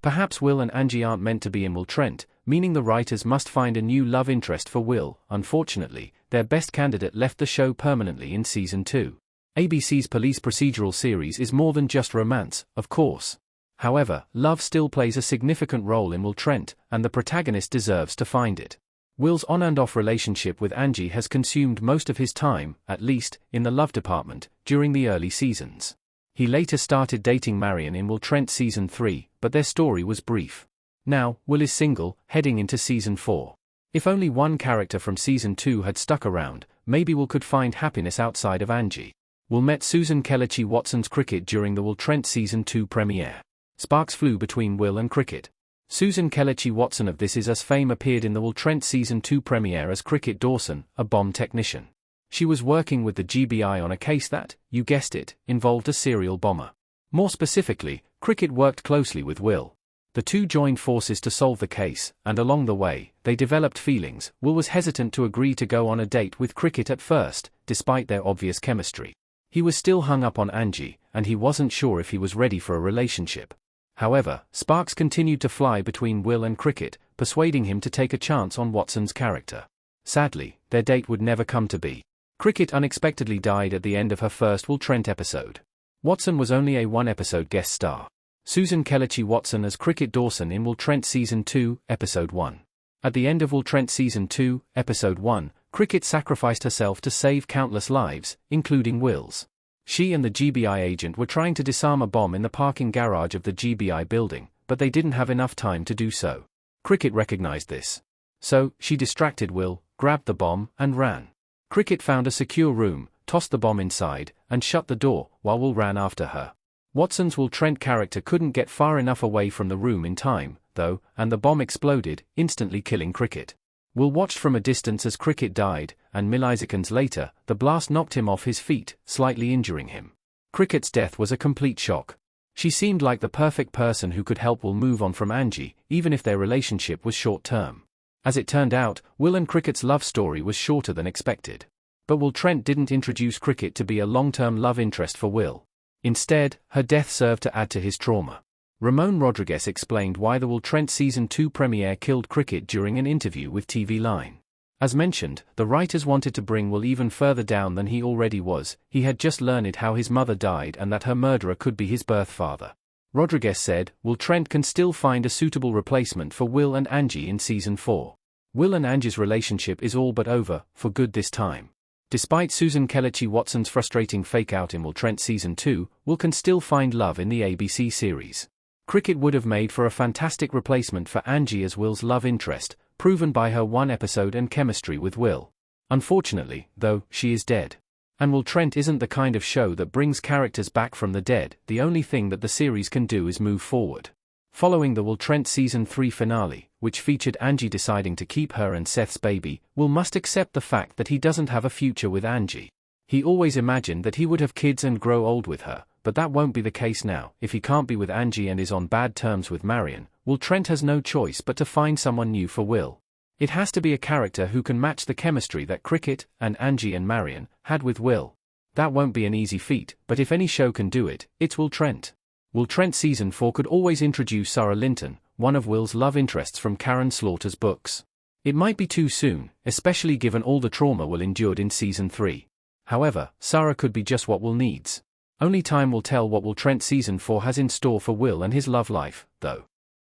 Perhaps Will and Angie aren't meant to be in Will Trent, meaning the writers must find a new love interest for Will. Unfortunately, their best candidate left the show permanently in Season 2. ABC's police procedural series is more than just romance, of course. However, love still plays a significant role in Will Trent, and the protagonist deserves to find it. Will's on-and-off relationship with Angie has consumed most of his time, at least, in the love department, during the early seasons. He later started dating Marion in Will Trent Season 3, but their story was brief. Now, Will is single, heading into Season 4. If only one character from Season 2 had stuck around, maybe Will could find happiness outside of Angie. Will met Susan Kelechi Watson's Cricket during the Will Trent Season 2 premiere. Sparks flew between Will and Cricket. Susan Kelechi Watson of This Is Us fame appeared in the Will Trent Season 2 premiere as Cricket Dawson, a bomb technician. She was working with the GBI on a case that, you guessed it, involved a serial bomber. More specifically, Cricket worked closely with Will. The two joined forces to solve the case, and along the way, they developed feelings. Will was hesitant to agree to go on a date with Cricket at first, despite their obvious chemistry. He was still hung up on Angie, and he wasn't sure if he was ready for a relationship. However, sparks continued to fly between Will and Cricket, persuading him to take a chance on Watson's character. Sadly, their date would never come to be. Cricket unexpectedly died at the end of her first Will Trent episode. Watson was only a one-episode guest star. Susan Kelechi Watson as Cricket Dawson in Will Trent Season 2, Episode 1. At the end of Will Trent Season 2, Episode 1, Cricket sacrificed herself to save countless lives, including Will's. She and the GBI agent were trying to disarm a bomb in the parking garage of the GBI building, but they didn't have enough time to do so. Cricket recognized this. So, she distracted Will, grabbed the bomb, and ran. Cricket found a secure room, tossed the bomb inside, and shut the door, while Will ran after her. Watson's Will Trent character couldn't get far enough away from the room in time, though, and the bomb exploded, instantly killing Cricket. Will watched from a distance as Cricket died, and milliseconds later, the blast knocked him off his feet, slightly injuring him. Cricket's death was a complete shock. She seemed like the perfect person who could help Will move on from Angie, even if their relationship was short-term. As it turned out, Will and Cricket's love story was shorter than expected. But Will Trent didn't introduce Cricket to be a long-term love interest for Will. Instead, her death served to add to his trauma. Ramon Rodriguez explained why the Will Trent Season 2 premiere killed Cricket during an interview with TV Line. As mentioned, the writers wanted to bring Will even further down than he already was. He had just learned how his mother died and that her murderer could be his birth father. Rodriguez said, Will Trent can still find a suitable replacement for Will and Angie in Season 4. Will and Angie's relationship is all but over, for good this time. Despite Susan Kelechi Watson's frustrating fake-out in Will Trent Season 2, Will can still find love in the ABC series. Cricket would have made for a fantastic replacement for Angie as Will's love interest, proven by her one episode and chemistry with Will. Unfortunately, though, she is dead. And Will Trent isn't the kind of show that brings characters back from the dead. The only thing that the series can do is move forward. Following the Will Trent Season 3 finale, which featured Angie deciding to keep her and Seth's baby, Will must accept the fact that he doesn't have a future with Angie. He always imagined that he would have kids and grow old with her, but that won't be the case now. If he can't be with Angie and is on bad terms with Marion, Will Trent has no choice but to find someone new for Will. It has to be a character who can match the chemistry that Cricket, and Angie and Marion, had with Will. That won't be an easy feat, but if any show can do it, it's Will Trent. Will Trent Season 4 could always introduce Sarah Linton, one of Will's love interests from Karen Slaughter's books. It might be too soon, especially given all the trauma Will endured in Season 3. However, Sarah could be just what Will needs. Only time will tell what Will Trent Season 4 has in store for Will and his love life, though.